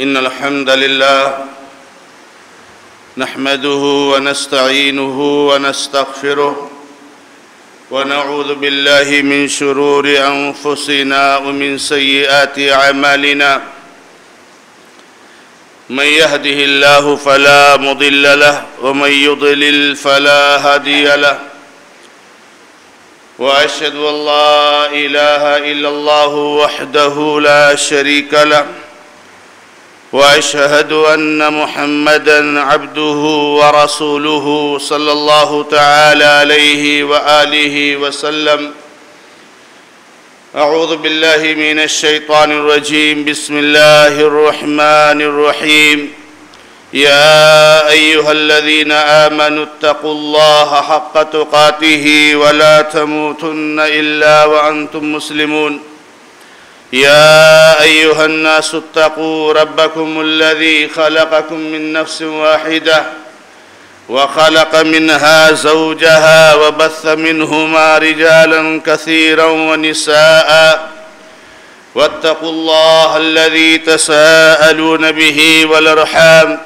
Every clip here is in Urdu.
إن الحمد لله نحمده ونستعينه ونستغفره ونعوذ بالله من شرور أنفسنا ومن سيئات أعمالنا من يهده الله فلا مضل له ومن يضلل فلا هادي له وأشهد أن لا إله إلا الله وحده لا شريك له وأشهد أن محمدًا عبده ورسوله صلى الله تعالى عليه وآله وسلم. أعوذ بالله من الشيطان الرجيم. بسم الله الرحمن الرحيم. يا أيها الذين آمنوا اتقوا الله حق تقاته ولا تموتن إلا وأنتم مسلمون. يا أيها الناس اتقوا ربكم الذي خلقكم من نفس واحدة وخلق منها زوجها وبث منهما رجالا كثيرا ونساء واتقوا الله الذي تساءلون به والأرحام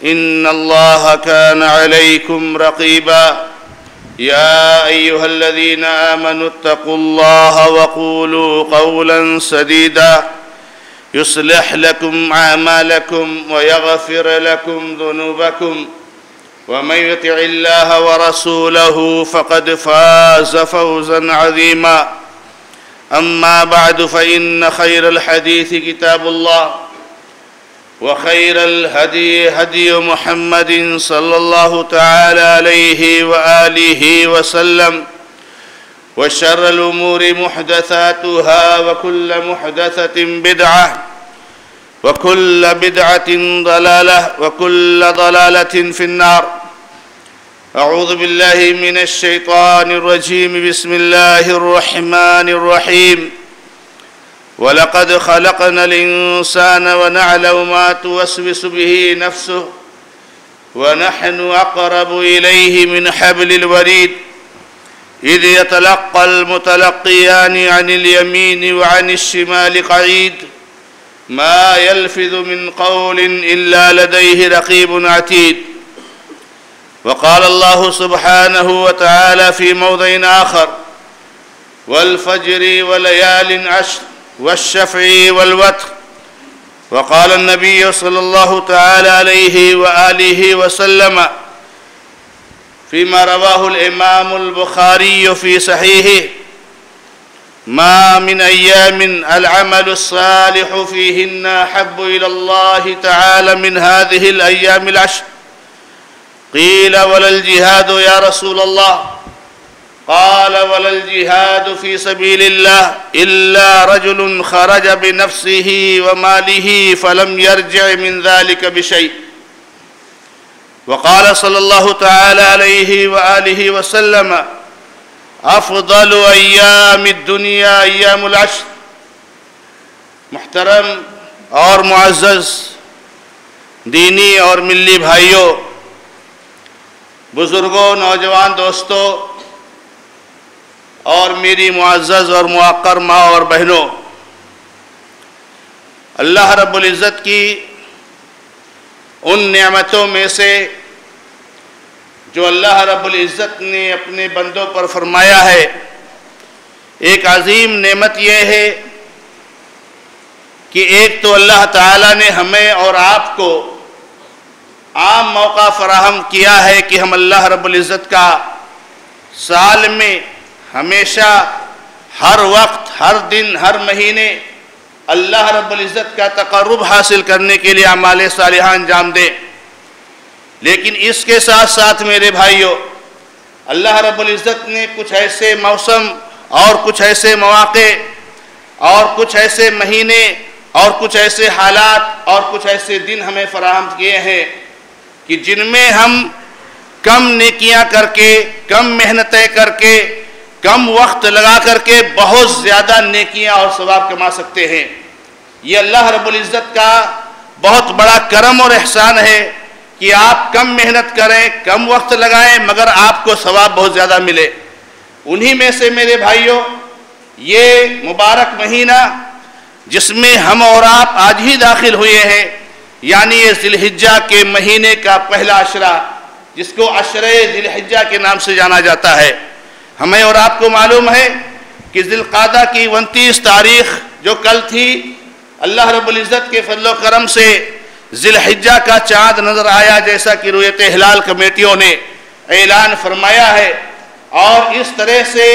إن الله كان عليكم رقيبا. يا أيها الذين آمنوا اتقوا الله وقولوا قولا سديدا يصلح لكم أعمالكم ويغفر لكم ذنوبكم ومن يطع الله ورسوله فقد فاز فوزا عظيما. أما بعد فإن خير الحديث كتاب الله وخير الهدي هدي محمد صلى الله تعالى عليه وآله وسلم وشر الأمور محدثاتها وكل محدثة بدعة وكل بدعة ضلالة وكل ضلالة في النار. أعوذ بالله من الشيطان الرجيم. بسم الله الرحمن الرحيم. وَلَقَدْ خَلَقْنَا الْإِنسَانَ وَنَعْلَمُ مَا تُوَسْوِسُ بِهِ نَفْسُهُ وَنَحْنُ أَقْرَبُ إِلَيْهِ مِنْ حَبْلِ الْوَرِيدِ إِذْ يَتَلَقَّى الْمُتَلَقِّيَانِ عَنِ الْيَمِينِ وَعَنِ الشِّمَالِ قَعِيدٌ مَا يَلْفِظُ مِنْ قَوْلٍ إِلَّا لَدَيْهِ رَقِيبٌ عَتِيدٌ. وقال الله سبحانه وتعالى في موضع آخر: وَالْفَجْرِ وَلَيَالٍ عَشْرٍ والشفع والوتر. وقال النبي صلى الله تعالى عليه وآله وسلم فيما رواه الإمام البخاري في صحيحه: ما من أيام العمل الصالح فيهن أحب إلى الله تعالى من هذه الأيام العشر. قيل: ولا الجهاد يا رسول الله؟ قال: ولا الجهاد في سبيل الله إلا رجل خرج بنفسه وماله فلم يرجع من ذلك بشيء. وقال صلى الله تعالى عليه وآله وسلم: أفضل أيام الدنيا أيام العشر. محترم اور معزز دینی اور ملی بھائیوں، بزرگوں، نوجوان دوستوں اور میری معزز اور موقر ماں اور بہنوں، اللہ رب العزت کی ان نعمتوں میں سے جو اللہ رب العزت نے اپنے بندوں پر فرمایا ہے، ایک عظیم نعمت یہ ہے کہ ایک تو اللہ تعالیٰ نے ہمیں اور آپ کو عام موقع فراہم کیا ہے کہ ہم اللہ رب العزت کا سال میں ہمیشہ، ہر وقت، ہر دن، ہر مہینے اللہ رب العزت کا تقرب حاصل کرنے کے لیے اعمال صالحہ انجام دیں. لیکن اس کے ساتھ ساتھ میرے بھائیوں، اللہ رب العزت نے کچھ ایسے موسم اور کچھ ایسے مواقع اور کچھ ایسے مہینے اور کچھ ایسے حالات اور کچھ ایسے دن ہمیں فراہم کیے ہیں کہ جن میں ہم کم نیکیاں کر کے، کم محنتیں کر کے، کم وقت لگا کر کے بہت زیادہ نیکیاں اور ثواب کما سکتے ہیں. یہ اللہ رب العزت کا بہت بڑا کرم اور احسان ہے کہ آپ کم محنت کریں، کم وقت لگائیں، مگر آپ کو ثواب بہت زیادہ ملے. انہی میں سے میرے بھائیوں یہ مبارک مہینہ جس میں ہم اور آپ آج ہی داخل ہوئے ہیں، یعنی یہ ذی الحجہ کے مہینے کا پہلا عشرہ، جس کو عشرہ ذی الحجہ کے نام سے جانا جاتا ہے۔ ہمیں اور آپ کو معلوم ہے کہ ذی القعدہ کی 29 تاریخ جو کل تھی، اللہ رب العزت کے فضل و کرم سے ذی الحجہ کا چاند نظر آیا، جیسا کہ رؤیت ہلال کمیٹیوں نے اعلان فرمایا ہے، اور اس طرح سے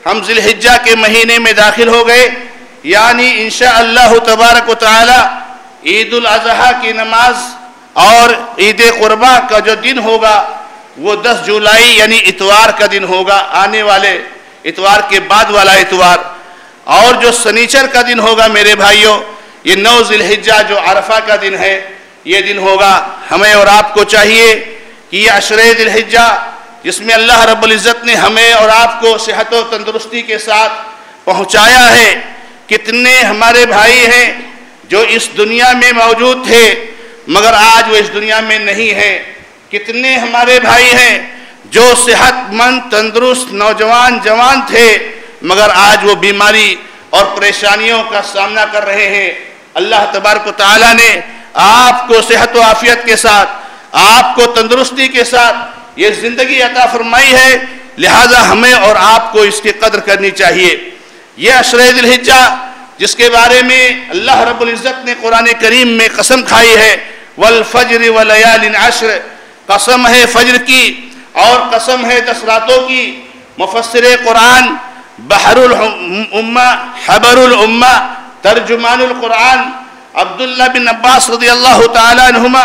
ہم ذی الحجہ کے مہینے میں داخل ہو گئے، یعنی انشاءاللہ تبارک و تعالی عید الاضحیٰ کی نماز اور عید قربہ کا جو دن ہوگا وہ 10 جولائی یعنی اتوار کا دن ہوگا، آنے والے اتوار کے بعد والا اتوار، اور جو سنیچر کا دن ہوگا میرے بھائیوں یہ 9 ذی الحجہ جو عرفہ کا دن ہے یہ دن ہوگا۔ ہمیں اور آپ کو چاہیے کہ یہ عشرہ ذی الحجہ جس میں اللہ رب العزت نے ہمیں اور آپ کو صحت و تندرستی کے ساتھ پہنچایا ہے، کتنے ہمارے بھائی ہیں جو اس دنیا میں موجود تھے مگر آج وہ اس دنیا میں نہیں ہیں، کتنے ہمارے بھائی ہیں جو صحت مند تندرست نوجوان جوان تھے مگر آج وہ بیماری اور پریشانیوں کا سامنا کر رہے ہیں۔ اللہ تبارک و تعالیٰ نے آپ کو صحت و عافیت کے ساتھ، آپ کو تندرستی کے ساتھ یہ زندگی عطا فرمائی ہے، لہذا ہمیں اور آپ کو اس کی قدر کرنی چاہیے۔ یہ عشرہ ذی الحجہ جس کے بارے میں اللہ رب العزت نے قرآن کریم میں قسم کھائی ہے، والفجر ولیال عشر، قسم ہے فجر کی اور قسم ہے 10 راتوں کی۔ مفسر قرآن بحر الامہ حبر الامہ ترجمان القرآن عبداللہ بن عباس رضی اللہ تعالیٰ عنہما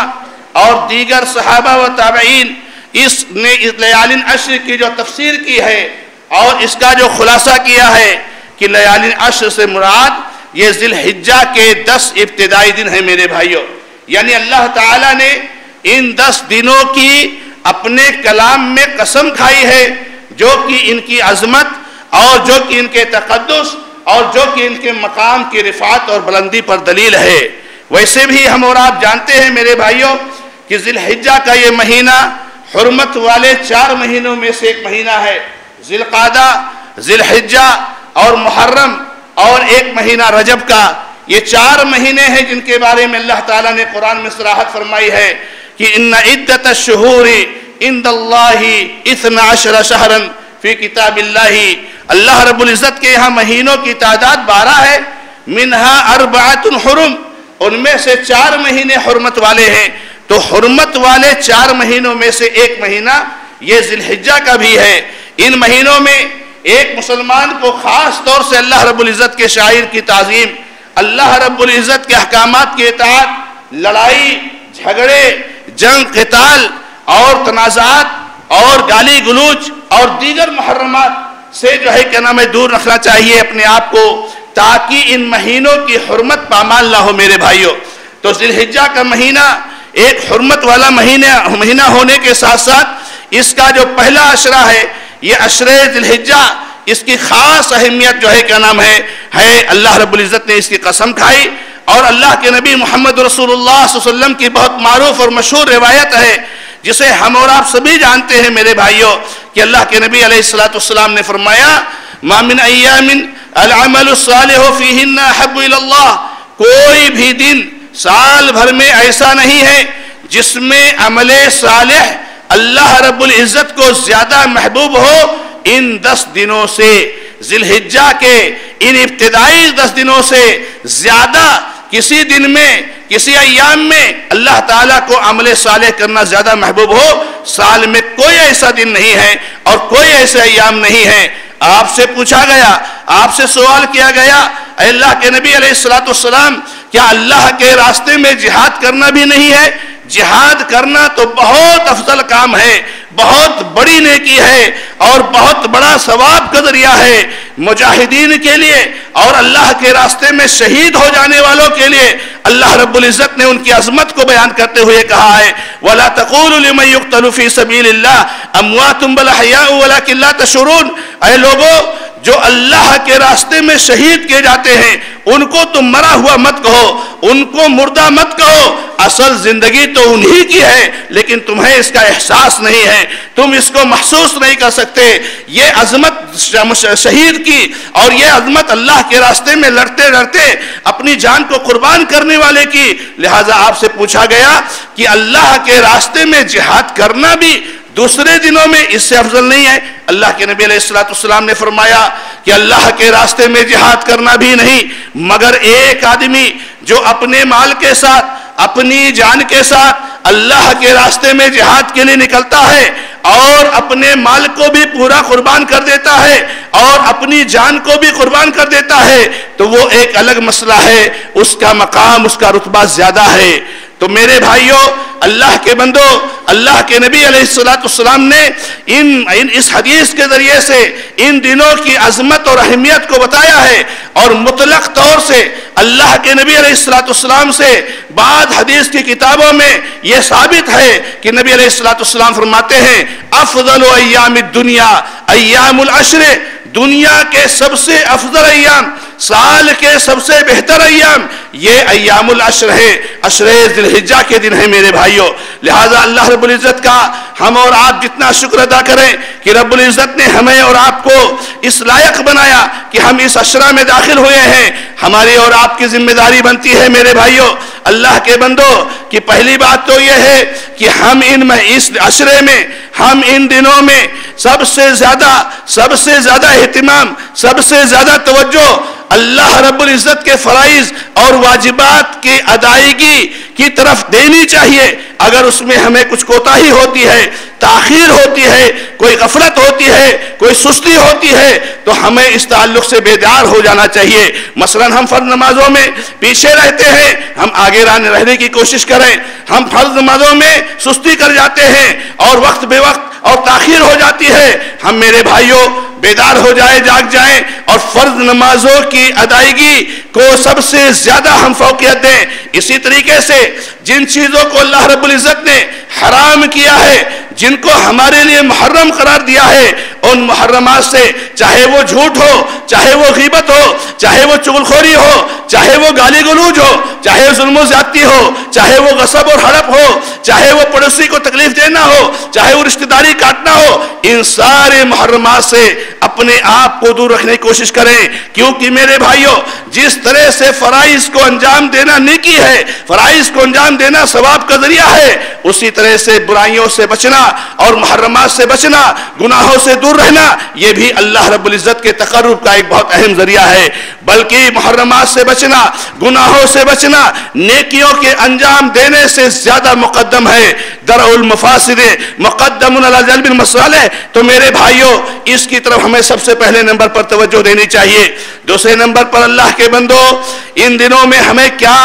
اور دیگر صحابہ و تابعین اس نے لیال عشر کی جو تفسیر کی ہے اور اس کا جو خلاصہ کیا ہے کہ لیال عشر سے مراد یہ ذی الحجہ کے 10 ابتدائی دن ہیں میرے بھائیوں، یعنی اللہ تعالیٰ نے ان 10 دنوں کی اپنے کلام میں قسم کھائی ہے، جو کہ ان کی عظمت اور جو کہ ان کے تقدس اور جو کہ ان کے مقام کی رفعت اور بلندی پر دلیل ہے۔ ویسے بھی ہم اور آپ جانتے ہیں میرے بھائیوں کہ ذی الحجہ کا یہ مہینہ حرمت والے 4 مہینوں میں سے ایک مہینہ ہے۔ ذی القعدہ، ذی الحجہ اور محرم اور ایک مہینہ رجب کا، یہ 4 مہینے ہیں جن کے بارے میں اللہ تعالیٰ نے قرآن میں صراحت فرمائی ہے کہ ان عدت الشہور عند اللہ 12 شہرا فی کتاب اللہ، اللہ رب العزت کے یہاں مہینوں کی تعداد 12 ہے، منہا 4 حرم، ان میں سے 4 مہینے حرمت والے ہیں، تو حرمت والے 4 مہینوں میں سے ایک مہینہ یہ ذی الحجہ کا بھی ہے۔ ان مہینوں میں ایک مسلمان کو خاص طور سے اللہ رب العزت کے شاعر کی تعظیم، اللہ رب العزت کے احکامات کی اطاعت، لڑائی جھگڑے جنگ قتال اور تنازعات اور گالی گلوچ اور دیگر محرمات سے جو ہے کیا نام ہے دور رکھنا چاہیے اپنے آپ کو، تاکہ ان مہینوں کی حرمت پامال نہ ہو میرے بھائیوں۔ تو ذی الحجہ کا مہینہ ایک حرمت والا مہینہ ہونے کے ساتھ ساتھ اس کا جو پہلا عشرہ ہے یہ عشرہ ذی الحجہ، اس کی خاص اہمیت جو ہے کیا نام ہے اللہ رب العزت نے اس کی قسم کھائی، اور اللہ کے نبی محمد رسول اللہ صلی اللہ علیہ وسلم کی بہت معروف اور مشہور روایت ہے جسے ہم اور آپ سبھی جانتے ہیں میرے بھائیوں کہ اللہ کے نبی علیہ السلام نے فرمایا ما من ایام العمل الصالح فیہن احب الی اللہ، کوئی بھی دن سال بھر میں ایسا نہیں ہے جس میں عمل صالح اللہ رب العزت کو زیادہ محبوب ہو ان 10 دنوں سے، ذی الحجہ کے ان ابتدائی 10 دنوں سے زیادہ کسی دن میں کسی ایام میں اللہ تعالیٰ کو عمل صالح کرنا زیادہ محبوب ہو، سال میں کوئی ایسا دن نہیں ہے اور کوئی ایسا ایام نہیں ہے۔ آپ سے پوچھا گیا، آپ سے سوال کیا گیا، اے اللہ کے نبی علیہ السلام کیا اللہ کے راستے میں جہاد کرنا بھی نہیں ہے؟ جہاد کرنا تو بہت افضل کام ہے، بہت بڑی نیکی ہے اور بہت بڑا ثواب کا ذریعہ ہے مجاہدین کے لیے اور اللہ کے راستے میں شہید ہو جانے والوں کے لیے۔ اللہ رب العزت نے ان کی عظمت کو بیان کرتے ہوئے کہا ہے وَلَا تَقُولُوا لِمَنْ يُقْتَلُ فِي سَبِيلِ اللَّهِ أَمْوَاتٌ بَلْ أَحْيَاءٌ وَلَكِنْ لَا تَشْعُرُونَ، اے لوگو جو اللہ کے راستے میں شہید کیے جاتے ہیں ان کو تم مرا ہوا مت کہو، ان کو مردہ مت کہو، اصل زندگی تو انہی کی ہے لیکن تمہیں اس کا احساس نہیں ہے، تم اس کو محسوس نہیں کر سکتے۔ یہ عظمت شہید کی اور یہ عظمت اللہ کے راستے میں لڑتے لڑتے اپنی جان کو قربان کرنے والے کی، لہٰذا آپ سے پوچھا گیا کہ اللہ کے راستے میں جہاد کرنا بھی دوسرے دنوں میں اس سے افضل نہیں ہے؟ اللہ کے نبی علیہ السلام نے فرمایا کہ اللہ کے راستے میں جہاد کرنا بھی نہیں، مگر ایک آدمی جو اپنے مال کے ساتھ، اپنی جان کے ساتھ اللہ کے راستے میں جہاد کے لیے نکلتا ہے اور اپنے مال کو بھی پورا قربان کر دیتا ہے اور اپنی جان کو بھی قربان کر دیتا ہے تو وہ ایک الگ مسئلہ ہے، اس کا مقام، اس کا رتبہ زیادہ ہے۔ تو میرے بھائیوں، اللہ کے بندو، اللہ کے نبی علیہ السلام نے اس حدیث کے ذریعے سے ان دنوں کی عظمت اور اہمیت کو بتایا ہے، اور مطلق طور سے اللہ کے نبی علیہ السلام سے بعد حدیث کی کتابوں میں یہ ثابت ہے کہ نبی علیہ السلام فرماتے ہیں افضل ایام الدنیا ایام العشر، دنیا کے سب سے افضل ایام، سال کے سب سے بہتر ایام یہ ایام العشر ہے، عشر ذی الحجہ کے دن ہے میرے بھائیوں۔ لہٰذا اللہ رب العزت کا ہم اور آپ جتنا شکر ادا کریں کہ رب العزت نے ہمیں اور آپ کو اس لائق بنایا کہ ہم اس عشرہ میں داخل ہوئے ہیں، ہماری اور آپ کی ذمہ داری بنتی ہے میرے بھائیوں، اللہ کے بندو، کہ پہلی بات تو یہ ہے کہ ہم اس عشرے میں، ہم ان دنوں میں سب سے زیادہ اہتمام، سب سے زیادہ توجہ اللہ رب العزت کے فرائض اور واجبات کی ادائیگی کی طرف دینی چاہیے۔ اگر اس میں ہمیں کچھ کوتاہی ہوتی ہے، تاخیر ہوتی ہے، کوئی غفلت ہوتی ہے، کوئی سستی ہوتی ہے تو ہمیں اس تعلق سے بیدار ہو جانا چاہیے۔ مثلا ہم فرض نمازوں میں پیچھے رہتے ہیں، ہم آگے رہنے کی کوشش کریں۔ ہم فرض نمازوں میں سستی کر جاتے ہیں اور وقت بے وقت اور تاخیر ہو جاتی ہے، ہم میرے بھائیوں بیدار ہو جائیں، جاگ جائیں اور فرض نمازوں کی ادائیگی کو سب سے زیادہ ہم فوقیت دیں۔ اسی طریقے سے جن چیزوں کو اللہ رب العزت نے حرام کیا ہے، جن کو ہمارے لیے محرم قرار دیا ہے، ان محرمات سے چاہے وہ جھوٹ ہو، چاہے وہ غیبت ہو، چاہے وہ چغلخوری ہو، چاہے وہ گالی گلوج ہو، چاہے ظلم و زیادتی ہو، چاہے وہ غصب اور ہڑپ ہو، چاہے وہ پڑوسی کو تکلیف دینا ہو، چاہے وہ رشتہ داری کاٹنا ہو، ان سارے محرمات سے اپنے آپ کو دور رکھنے کی کوشش کریں، کیونکہ میرے بھائیوں جس طرح سے فرائض کو انجام دینا نیکی ہے، فرائض کو انجام دینا ثواب کا ذریعہ ہے، اسی طرح سے برائیوں سے بچنا اور محرمات سے بچنا، گناہوں سے دور رہنا، یہ بھی اللہ رب العزت کے تقرب کا ایک بہت اہم ذریعہ ہے۔ بلکہ محرمات سے بچنا، گناہوں سے بچنا نیکیوں کے انجام دینے سے زیادہ مقدم ہے۔ درء المفاسد مقدم علی جلب المصالح، تو میرے بھائیوں اس کی طرف ہمیں سب سے پہلے نمبر پر توجہ دینی چاہیے۔ دوسرے نمبر پر اللہ کے بندو، ان دنوں میں ہمیں کیا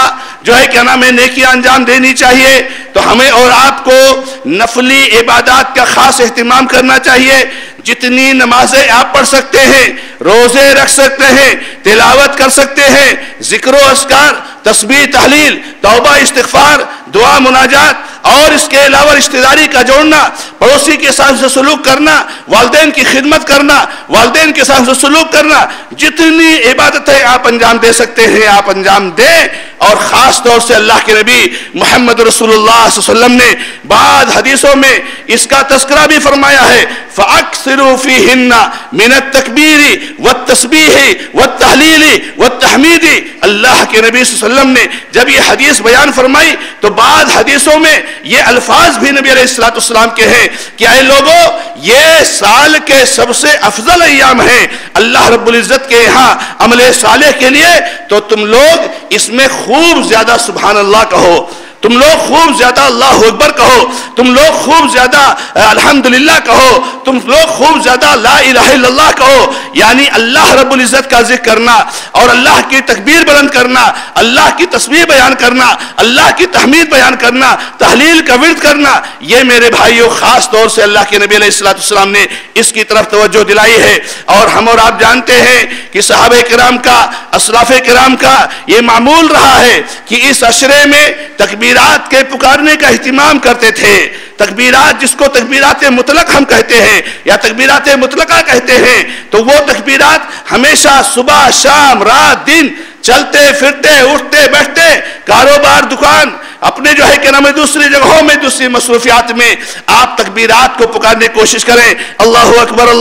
نام ہے نیکیاں انجام دینی چاہیے، تو ہمیں اور آپ کو نفلی عبادات کا خاص اہتمام کرنا چاہیے۔ جتنی نمازیں آپ پڑھ سکتے ہیں، روزے رکھ سکتے ہیں، تلاوت کر سکتے ہیں، ذکر و اذکار، تسبیح، تحلیل، توبہ، استغفار، دعا، مناجات، اور اس کے علاوہ رشتہ داری کا جوڑنا، پڑوسی کے ساتھ سلوک کرنا، والدین کی خدمت کرنا، والدین کے ساتھ سلوک کرنا، جتنی عبادتیں آپ انجام دے سکتے ہیں آپ انجام دیں۔ اور خاص طور سے اللہ کے نبی محمد رسول اللہ صلی اللہ علیہ وسلم نے بعض حدیثوں میں اس کا تذکرہ بھی فرمایا ہے، فَأَكْثِرُوا فِيهِنَّ مِنَ التَّكْبِيرِ وَالتَّسْبِيحِ وَالتَّحْلِيلِ وَالتَّحْمِيدِ۔ اللہ کے نبی صلی اللہ علیہ وسلم نے جب یہ حدیث بیان فرمائی تو بعض حدیثوں میں یہ الفاظ بھی نبی علیہ السلام کے ہیں کہ اے لوگوں، یہ سال کے سب سے افضل ایام ہیں اللہ رب العزت کے یہاں عمل صالح کے لیے، تو تم لوگ اس میں خوب زیادہ سبحان اللہ کہو، تم لوگ خوب زیادہ اللہ اکبر کہو، تم لوگ خوب زیادہ الحمدللہ کہو، تم لوگ خوب زیادہ لا الہ الا اللہ کہو۔ یعنی اللہ رب العزت کا ذکر کرنا اور اللہ کی تکبیر بلند کرنا، اللہ کی تسبیح بیان کرنا، اللہ کی تحمید بیان کرنا، تحلیل کا ورد کرنا، یہ میرے بھائیوں خاص طور سے اللہ کے نبی علیہ السلام نے اس کی طرف توجہ دلائی ہے۔ اور ہم اور آپ جانتے ہیں کہ صحابہ کرام کا، اسلاف کرام کا یہ معمول رہا ہے کہ اس عشرے میں تکبیر تکبیرات کے پکارنے کا اہتمام کرتے تھے. تکبیرات جس کو تکبیرات مطلق ہم کہتے ہیں یا تکبیرات مطلقہ کہتے ہیں، تو وہ تکبیرات ہمیشہ صبح شام رات دن چلتے پھرتے اٹھتے بیٹھتے کاروبار دکان اپنے جو ہے کہ نام دوسری جگہوں میں دوسری مصروفیات میں آپ تکبیرات کو پکارنے کی کوشش کریں. اللہ اکبر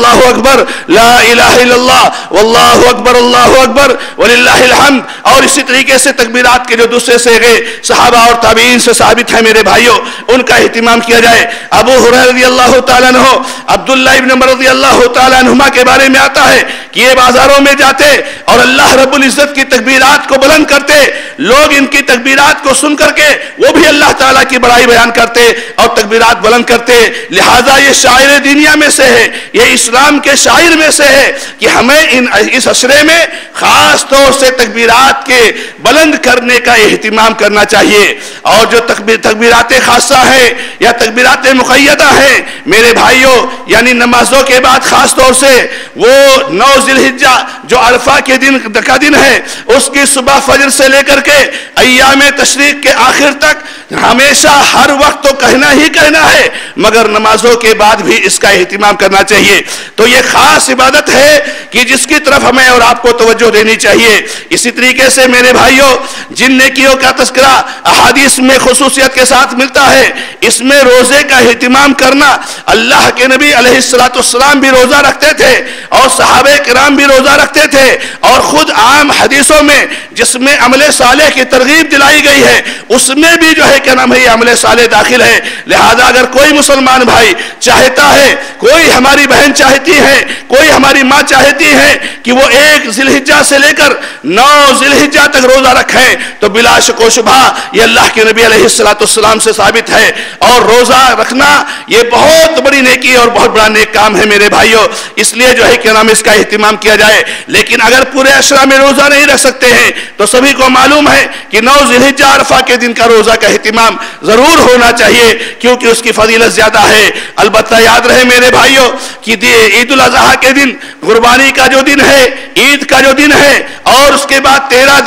لا الہ الا اللہ واللہ اکبر وللہ الحمد. اور اسی طریقے سے تکبیرات کے جو دوسرے صیغے صحابہ اور تابعین سے ثابت ہیں میرے بھائیوں، ان کا اہتمام کیا جائے. ابو ہریرہ رضی اللہ تعالیٰ عنہ، عبداللہ ابن عمر رضی اللہ تعالیٰ عنہما کے بارے میں آتا ہے کہ یہ بازاروں میں جاتے اور اللہ رب العزت کی تکبیرات کو بلند کرتے. لوگ ان کی تکبیرات کو سن کر کے وہ بھی اللہ تعالیٰ کی بڑائی بیان کرتے اور تکبیرات بلند کرتے. لہذا یہ شاعر دنیا میں سے ہے، یہ اسلام کے شاعر میں سے ہے کہ ہمیں اس عشرے میں خاص طور سے تکبیرات کے بلند کرنے کا اہتمام کرنا چاہیے. اور جو تکبیرات خاصہ ہیں یا تکبیرات مقیدہ ہیں میرے بھائیوں، یعنی نمازوں کے بعد خاص طور سے وہ 9 ذی الحجہ جو عرفہ کے دن کا دن ہے، اس کی صبح فجر سے لے کر کے ایام تشریق کے آخر تک ہمیشہ ہر وقت تو کہنا ہی کہنا ہے، مگر نمازوں کے بعد بھی اس کا اہتمام کرنا چاہیے. تو یہ خاص عبادت ہے کہ جس کی طرف ہمیں اور آپ کو توجہ دینی چاہیے. اسی طریقے سے میرے بھائیوں، جن نیکیوں کا تذکرہ احادیث میں خصوصیت کے ساتھ ملتا ہے، اس میں روزے کا اہتمام کرنا. اللہ کے نبی علیہ السلام بھی روزہ رکھتے تھے اور صحابہ کرام بھی روزہ رکھتے تھے، اور خود عام حدیثوں میں جس میں عمل صالح کی ترغیب دلائی گئی ہے اس میں بھی جو ہے کیا نام ہے یہ عمل صالح داخل ہے. لہذا اگر کوئی مسلمان بھائی چاہتا ہے، کوئی ہماری بہن چاہتی ہے، کوئی ہماری ماں چاہتی ہے کہ وہ 1 ذی الحجہ سے لے کر 9 ذی الحجہ تک روزہ رکھیں، تو بلا شک و شبہ یہ اللہ کے نبی علیہ السلام سے ثابت ہے. اور روزہ رکھنا یہ بہت بڑی نیکی اور بہت بڑا نیک کام ہے میرے بھائیوں. اس لیے جو ہے کہ نام اس کا اہتمام کیا جائے. لیکن اگر پورے عشرہ میں روزہ نہیں رکھ سکتے ہیں تو سبھی کو معلوم ہے کہ 9 ذی الحجہ عرفہ کے دن کا روزہ کا اہتمام ضرور ہونا چاہیے، کیونکہ اس کی فضیلت زیادہ ہے. البتہ یاد رہے میرے بھائیوں کہ عید الاضحیٰ کے دن، قربانی کا جو دن ہے، عید کا جو دن ہے، اور اس کے بعد 11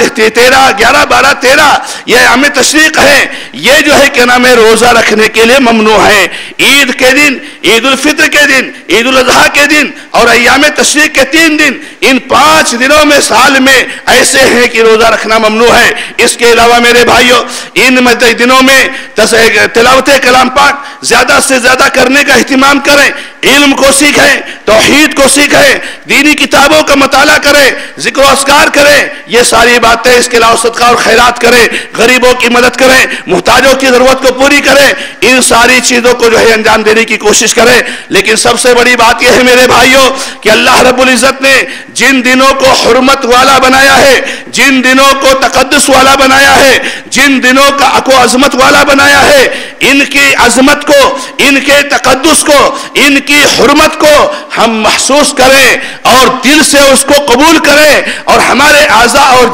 12 13 یہ ایام تشریق ہے، یہ جو ہے کہ نام ہے روزہ رکھنے کے لیے ممنوع ہے. عید کے دن، عید الفطر کے دن، عید الاضحیٰ کے دن اور ایام تشریق کے 3 دن، ان 5 دنوں میں سال میں ایسے ہیں کہ روزہ رکھنا ممنوع ہے. اس کے علاوہ میرے بھائیوں ان دنوں میں تلاوت کلام پاک زیادہ سے زیادہ کرنے کا اہتمام کریں. علم کو سیکھیں، توحید کو سیکھیں، دینی کتابوں کا مطالعہ کریں، ذکر و اذکار کریں. یہ ساری باتیں، اس کے علاوہ صدقہ اور خیرات کریں، غریبوں کی مدد کریں، محتاجوں کی ضرورت کو پوری کریں. ان ساری چیزوں کو جو ہے انجام دینے کی کوشش کریں. لیکن سب سے بڑی بات یہ ہے میرے بھائیوں کہ اللہ رب العزت نے جن دنوں کو حرمت والا بنایا ہے، جن دنوں کو تقدس والا بنایا ہے، جن دنوں کا عظمت والا بنایا ہے، ان کی عظمت کو، ان کے تقدس کو، ان کی حرمت کو ہم محسوس کریں اور دل سے اس کو قبول کریں، اور ہمارے اعضاء اور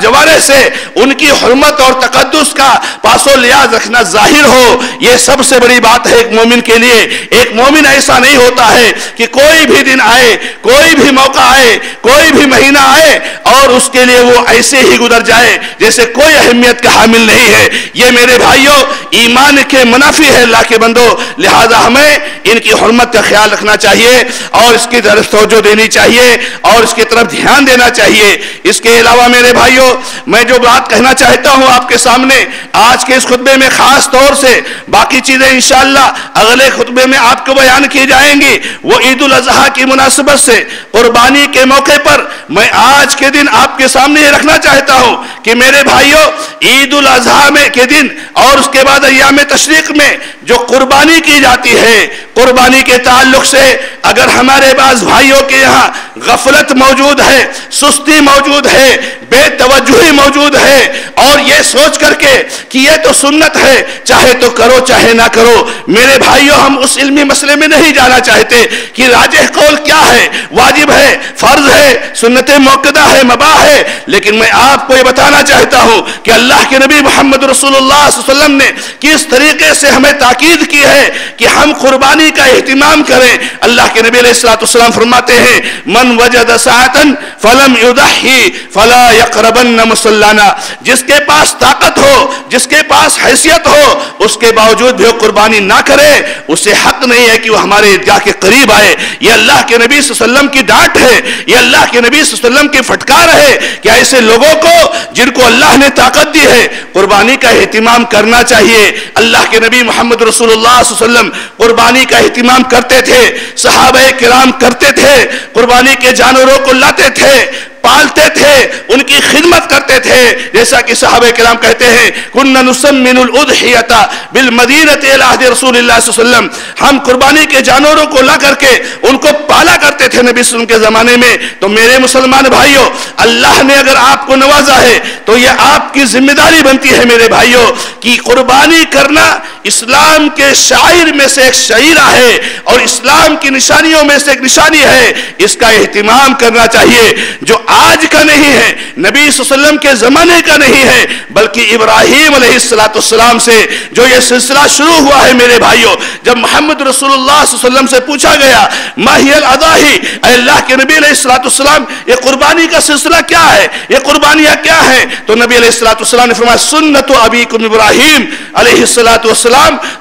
جوارح سے ان کی حرمت اور تقدس کا پاس و لیاز رکھنا ظاہر ہو. یہ سب سے بڑی بات ہے ایک مومن کے لیے. ایک مومن ایسا نہیں ہوتا ہے کہ کوئی بھی دن آئے، کوئی بھی موقع آئے، کوئی بھی مہینہ آئے اور اس کے لیے وہ ایسے ہی گزر جائے جیسے کوئی اہمیت کا حامل نہیں ہے. یہ میرے بھائیوں ایمان کے منافی ہے اللہ کے بندو. لہذا ہمیں ان کی حرمت کا خیال رکھنا چاہیے اور اس کی طرف توجہ دینی چاہیے اور اس کی طرف دھیان دینا چاہیے. اس کے علاوہ میرے بھائیوں میں جو بات کہنا چاہتا ہوں آپ کے سامنے آج کے اس خطبے میں، خاص طور سے باقی چیزیں انشاءاللہ اگلے خطبے میں آپ کو بیان کی جائیں گی، وہ عید الاضحیٰ کی مناسبت سے، قربانی کے موقع پر میں آج کے دن آپ کے سامنے یہ رکھنا چاہتا ہوں کہ میرے بھائیوں عید الاضحیٰ میں کے دن اور اس کے بعد ایام تشریق میں جو قربانی کی جاتی ہے، قربانی کے تعلق سے اگر ہمارے بعض بھائیوں کے یہاں غفلت موجود ہے، سستی موجود ہے، بے توجہی موجود ہے، اور یہ سوچ کر کے کہ یہ تو سنت ہے چاہے تو کرو چاہے نہ کرو، میرے بھائیوں ہم اس علمی مسئلے میں نہیں جانا چاہتے کہ راجح قول کیا ہے، واجب ہے، فرض ہے، سنت موقدہ ہے، مباح ہے. لیکن میں آپ کو یہ بتانا چاہتا ہوں کہ اللہ کے نبی محمد رسول اللہ صلی اللہ علیہ وسلم نے کس طریقے سے ہمیں تاکید کی ہے کہ ہم قربانی کا اہتمام کریں. اللہ کے نبی علیہ السلام فرماتے ہیں من من وجد ساعتن فلم یضحی فلا یقربن مصلانا، جس کے پاس طاقت ہو، جس کے پاس حیثیت ہو، اس کے باوجود بھی وہ قربانی نہ کرے، اسے حق نہیں ہے کہ وہ ہمارے عیدگاہ کے قریب آئے۔ یہ اللہ کے نبی صلی اللہ علیہ وسلم کی ڈانٹ ہے، یہ اللہ کے نبی صلی اللہ علیہ وسلم کی پھٹکار ہے کہ ایسے لوگوں کو جن کو اللہ نے طاقت دی ہے قربانی کا اہتمام کرنا چاہیے۔ اللہ کے نبی محمد رسول اللہ صلی اللہ علیہ وسلم قربانی کا اہتمام کرتے تھے، صحابہ کرام کرتے تھے، قربانی کے جانوروں کو لاتے تھے، پالتے تھے، ان کی خدمت کرتے تھے، جیسا کہ صحابہ کرام کہتے ہیں کُنَّا نُسَمِّنُ الْأُضْحِيَةَ بِالْمَدِينَةِ إِلَى عَهْدِ رسول اللہ صلی اللہ علیہ وسلم، ہم قربانی کے جانوروں کو لا کر کے ان کو پالا کرتے تھے نبی صلی اللہ علیہ وسلم کے زمانے میں۔ تو میرے مسلمان بھائیوں، اللہ نے اگر آپ کو نوازا ہے تو یہ آپ کی ذمہ داری بنتی ہے میرے بھائیوں کہ قربانی کرنا اسلام کے شعائر میں سے ایک شعیرہ ہے اور اسلام کی نشانیوں میں سے ایک نشانی ہے، اس کا اہتمام کرنا چاہیے، جو آج کا نہیں ہے، نبی صلی اللہ علیہ وسلم کے زمانے کا نہیں ہے، بلکہ ابراہیم علیہ السلام سے جو یہ سلسلہ شروع ہوا ہے میرے بھائیوں۔ جب محمد رسول اللہ صلی اللہ علیہ وسلم سے پوچھا گیا ما ہی الاضاحی، اے اللہ کے نبی علیہ السلام یہ قربانی کا سلسلہ کیا ہے، یہ قربانیاں کیا ہیں؟ تو نبی علیہ السلام نے فرمایا سنت ابیکم ابراہیم علیہ السلام،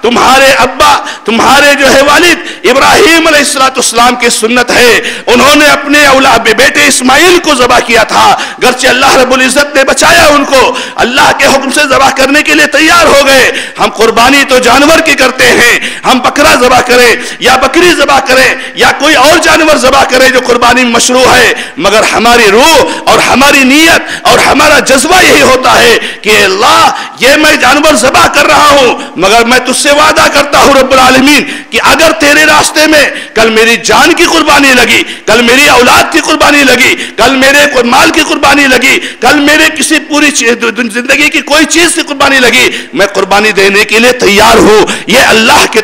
تمہارے ابا، تمہارے جو ہے والد ابراہیم علیہ السلام کی سنت ہے، انہوں نے اپنے اولاد بیٹے اسماعیل کو ذبح کیا تھا، گرچہ اللہ رب العزت نے بچایا ان کو، اللہ کے حکم سے ذبح کرنے کے لیے تیار ہو گئے۔ ہم قربانی تو جانور کی کرتے ہیں، ہم بکرا ذبح کریں یا بکری ذبح کریں یا کوئی اور جانور ذبح کریں جو قربانی میں مشروع ہے، مگر ہماری روح اور ہماری نیت اور ہمارا جذبہ یہی ہوتا ہے کہ اللہ یہ میں جانور ذبح کر رہا ہوں، مگر میں تجھ سے وعدہ کرتا ہوں رب العالمین کہ اگر تیرے راستے میں کل میری جان کی قربانی لگی، کل میری اولاد کی قربانی لگی، کل میرے مال کی قربانی لگی، کل میرے کسی پوری زندگی کی کوئی چیز کی قربانی لگی، میں قربانی دینے کے لیے تیار ہوں۔ یہ اللہ کے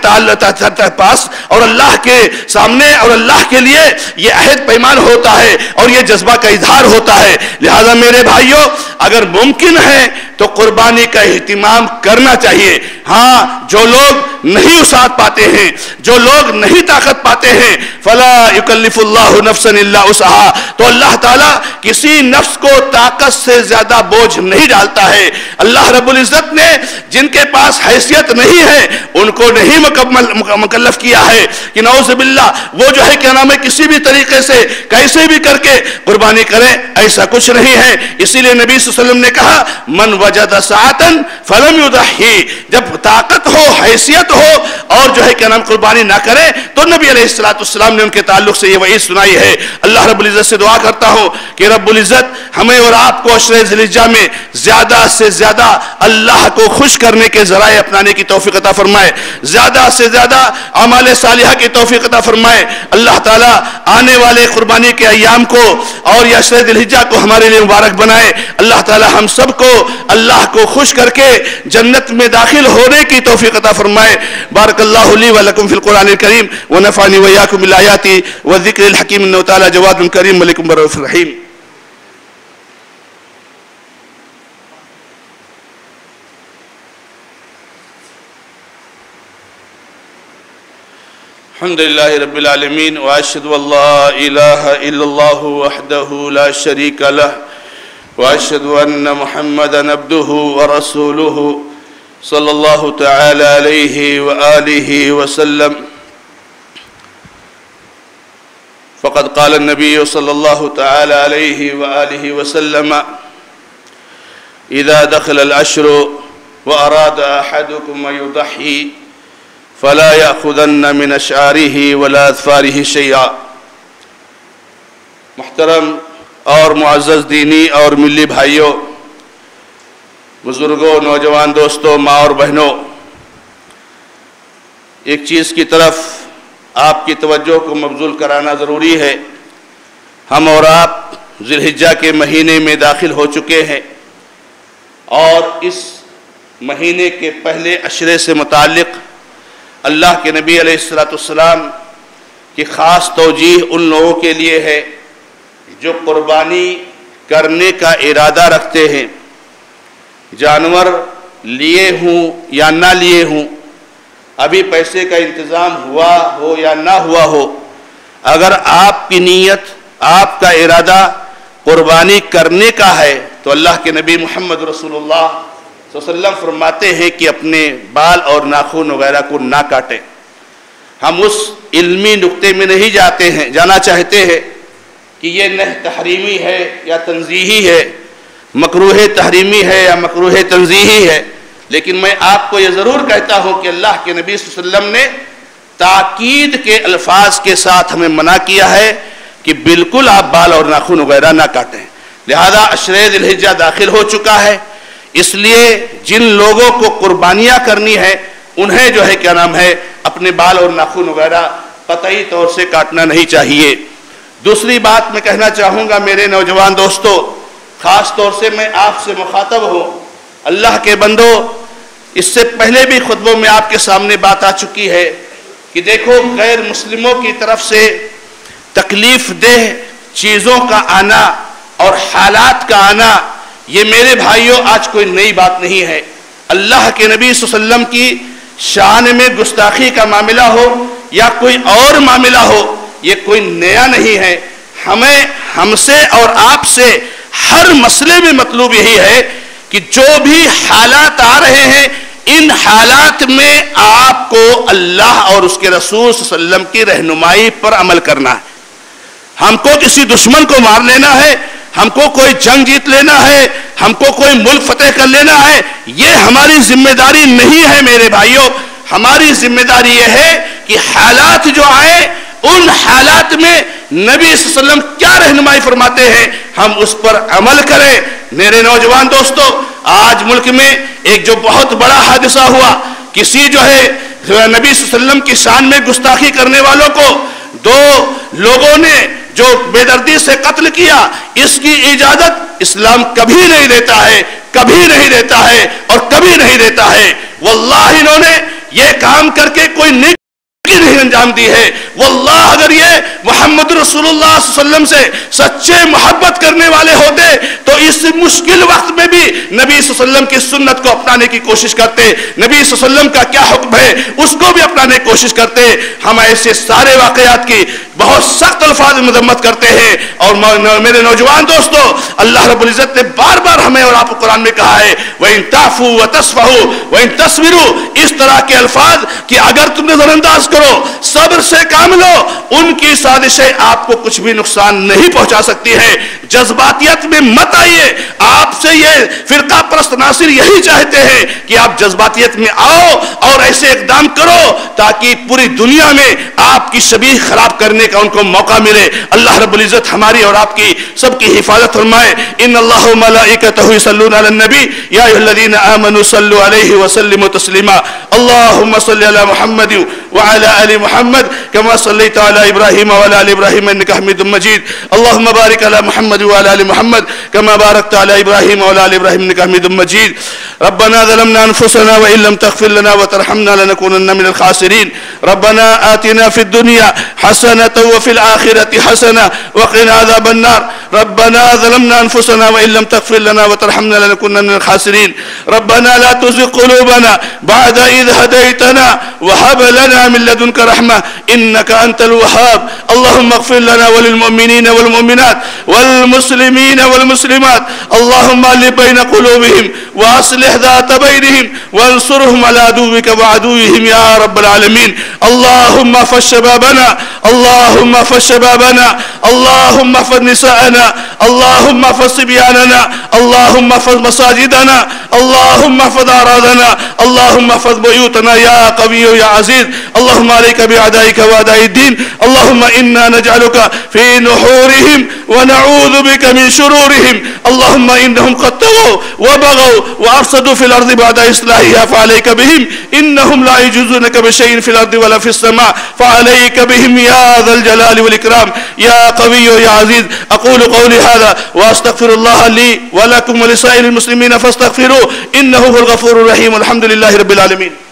پاس اور اللہ کے سامنے اور اللہ کے لیے یہ عہد پیمان ہوتا ہے اور یہ جذبہ کا اظہار ہوتا ہے۔ لہذا میرے بھائیوں، اگر ممکن ہے تو قربانی کا اہتمام کرنا چاہیے۔ ہاں، جو لوگ نہیں وسعت پاتے ہیں، جو لوگ نہیں طاقت پاتے ہیں، فلا یکلف اللہ نفسا الا وسعها، تو اللہ تعالیٰ کسی نفس کو طاقت سے زیادہ بوجھ نہیں ڈالتا ہے۔ اللہ رب العزت نے جن کے پاس حیثیت نہیں ہے ان کو نہیں مکلف کیا ہے کہ نعوذ باللہ وہ جو ہے کیا نام ہے کسی بھی طریقے سے کیسے بھی کر کے قربانی کریں، ایسا کچھ نہیں ہے۔ اسی لیے نبی صلی اللہ علیہ وسلم نے کہا من وجد ساعتن فلم یضحی، جب طاقت ہو، حیثیت ہو اور جو ہے کیا نام قربانی نہ کرے، تو نبی علیہ السلام نے ان کے تعلق سے یہ وعید سنائی ہے۔ اللہ رب العزت سے دعا کرتا ہوں کہ رب العزت ہمیں اور آپ کو عشر ذی الحجہ میں زیادہ سے زیادہ اللہ کو خوش کرنے کے ذرائع اپنانے کی توفیق عطا فرمائے، زیادہ سے زیادہ اعمال صالحہ کی توفیق عطا فرمائے۔ اللہ تعالیٰ آنے والے قربانی کے ایام کو اور یہ عشر ذی الحجہ کو ہمارے لیے مبارک بنائے۔ اللہ تعالیٰ ہم سب کو اللہ کو خوش کر کے جنت میں داخل ہونے کی توفیق عطا فرمائے۔ بارک اللہ لی و لکم فی القرآن الکریم ونفعنی وإیاکم بالآیات والذکر الحکیم، انہ تعالیٰ جواد کریم ملک رؤوف رحیم۔ الحمد لله رب العالمين وأشهد أن لا إله إلا الله وحده لا شريك له وأشهد أن محمدا عبده ورسوله صلى الله تعالى عليه وآله وسلم فقد قال النبي صلى الله تعالى عليه وآله وسلم إذا دخل العشر وأراد أحدكم أن يضحي فلا يأخذن من أشعاره ولا أظفاره شيئا۔ محترم اور معزز دینی اور ملی بھائیوں، بزرگوں، نوجوان دوستوں، ماں اور بہنوں، ایک چیز کی طرف آپ کی توجہ کو مبذول کرانا ضروری ہے۔ ہم اور آپ ذی الحجہ کے مہینے میں داخل ہو چکے ہیں اور اس مہینے کے پہلے عشرے سے متعلق اللہ کے نبی علیہ السلام کی خاص توجیہ ان لوگوں کے لیے ہے جو قربانی کرنے کا ارادہ رکھتے ہیں، جانور لیے ہوں یا نہ لیے ہوں، ابھی پیسے کا انتظام ہوا ہو یا نہ ہوا ہو، اگر آپ کی نیت آپ کا ارادہ قربانی کرنے کا ہے تو اللہ کے نبی محمد رسول اللہ صلی اللہ علیہ وسلم فرماتے ہیں کہ اپنے بال اور ناخن وغیرہ کو نہ کاٹیں۔ ہم اس علمی نقطے میں نہیں جانا چاہتے ہیں کہ یہ نہی تحریمی ہے یا تنزیہی ہے، مکروہ تحریمی ہے یا مکروہ تنزیہی ہے، لیکن میں آپ کو یہ ضرور کہتا ہوں کہ اللہ کے نبی صلی اللہ علیہ وسلم نے تاکید کے الفاظ کے ساتھ ہمیں منع کیا ہے کہ بالکل آپ بال اور ناخن وغیرہ نہ کاٹیں۔ لہذا عشرہ ذی الحجہ داخل ہو چکا ہے، اس لیے جن لوگوں کو قربانیاں کرنی ہے انہیں جو ہے کیا نام ہے اپنے بال اور ناخن وغیرہ قطعی طور سے کاٹنا نہیں چاہیے۔ دوسری بات میں کہنا چاہوں گا میرے نوجوان دوستو، خاص طور سے میں آپ سے مخاطب ہوں، اللہ کے بندو، اس سے پہلے بھی خطبوں میں آپ کے سامنے بات آ چکی ہے کہ دیکھو غیر مسلموں کی طرف سے تکلیف دہ چیزوں کا آنا اور حالات کا آنا یہ میرے بھائیوں آج کوئی نئی بات نہیں ہے۔ اللہ کے نبی صلی اللہ علیہ وسلم کی شان میں گستاخی کا معاملہ ہو یا کوئی اور معاملہ ہو، یہ کوئی نیا نہیں ہے۔ ہم سے اور آپ سے ہر مسئلے میں مطلوب یہی ہے کہ جو بھی حالات آ رہے ہیں ان حالات میں آپ کو اللہ اور اس کے رسول صلی اللہ علیہ وسلم کی رہنمائی پر عمل کرنا ہے۔ ہم کو کسی دشمن کو مار لینا ہے، ہم کو کوئی جنگ جیت لینا ہے، ہم کو کوئی ملک فتح کر لینا ہے، یہ ہماری ذمہ داری نہیں ہے میرے بھائیوں۔ ہماری ذمہ داری یہ ہے کہ حالات جو آئے ان حالات میں نبی صلی اللہ علیہ وسلم کیا رہنمائی فرماتے ہیں ہم اس پر عمل کریں۔ میرے نوجوان دوستو، آج ملک میں ایک جو بہت بڑا حادثہ ہوا، کسی جو ہے نبی صلی اللہ علیہ وسلم کی شان میں گستاخی کرنے والوں کو دو لوگوں نے جو بے دردی سے قتل کیا، اس کی اجازت اسلام کبھی نہیں دیتا ہے، کبھی نہیں دیتا ہے اور کبھی نہیں دیتا ہے۔ واللہ انہوں نے یہ کام کر کے کوئی نیکی نہیں انجام دی ہے۔ واللہ اگر یہ محمد رسول اللہ صلی اللہ علیہ وسلم سے سچے محبت کرنے والے ہوتے تو اس مشکل وقت میں بھی نبی صلی اللہ علیہ وسلم کی سنت کو اپنانے کی کوشش کرتے، نبی صلی اللہ علیہ وسلم کا کیا حکم ہے اس کو بھی اپنانے کی کوشش کرتے۔ ہم ایسے سارے واقعات کی بہت سخت الفاظ میں مذمت کرتے ہیں۔ اور میرے نوجوان دوستو، اللہ رب العزت نے بار بار ہمیں اور آپ کو قرآن میں کہا ہے وَإِن تَعْفُوا وَتَصْفَحُوا وَإِن تَصْبِرُوا، اس طرح کے الفاظ کہ اگر تم نے نظر انداز کرو، صبر سے کام لو، ان کی سازشیں آپ کو کچھ بھی نقصان نہیں پہنچا سکتی ہے۔ جذباتیت میں مت آئیے۔ آپ سے یہ فرقہ پرست ناصر یہی چاہتے ہیں کہ آپ جذباتیت میں آؤ اور ایسے اقدام کرو تاکہ پوری دنیا میں آپ کی شبیہ خراب کرنے کا ان کو موقع ملے۔ اللہ رب العزت ہماری اور آپ کی سب کی حفاظت فرمائے۔ ان اللہ و ملائکتہ یصلون علی النبی یا ایھا الذین آمنوا صلوا علیہ وسلموا تسلیما۔ اللهم صل على محمد وعلى آل محمد كما صليت على إبراهيم وعلى آل إبراهيم إنك حميد مجيد. اللهم بارك على محمد وعلى آل محمد كما باركت على إبراهيم وعلى آل إبراهيم إنك حميد مجيد. ربنا ظلمنا أنفسنا وإن لم تغفر لنا وترحمنا لنكونن من الخاسرين. ربنا آتنا في الدنيا حسنة وفي الآخرة حسنة وقنا عذاب النار. ربنا ظلمنا أنفسنا وإن لم تغفر لنا وترحمنا لنكونن من الخاسرين. ربنا لا تزغ قلوبنا بعد إذ هديتنا وهب لنا من لدنك رحمة إنك أنت الوهاب. اللهم اغفر لنا وللمؤمنين والمؤمنات والمسلمين والمسلمات. اللهم ألف بين قلوبهم وأصلح ذات بينهم وانصرهم على عدوك وعدوهم يا رب العالمين. اللهم احفظ شبابنا، اللهم احفظ شبابنا، اللهم احفظ نساءنا، اللهم احفظ صبياننا، اللهم احفظ مساجدنا، اللهم احفظ أعراضنا، اللهم احفظ بيوتنا يا قوي يا عزيز. اللهم عليك بأعدائك وأعداء الدين. اللهم إنا نجعلك في نحورهم ونعوذ بك من شرورهم. اللهم إنهم قد طغوا وبغوا وأفسدوا في الأرض بعد إصلاحها فعليك بهم إنهم لا يجوزونك بشيء في الأرض ولا في السماء فعليك بهم يا ذا الجلال والإكرام يا قوي يا عزيز. أقول قولي هذا وأستغفر الله لي ولكم ولسائر المسلمين فاستغفروه إنه هو الغفور الرحيم. الحمد لله رب العالمين.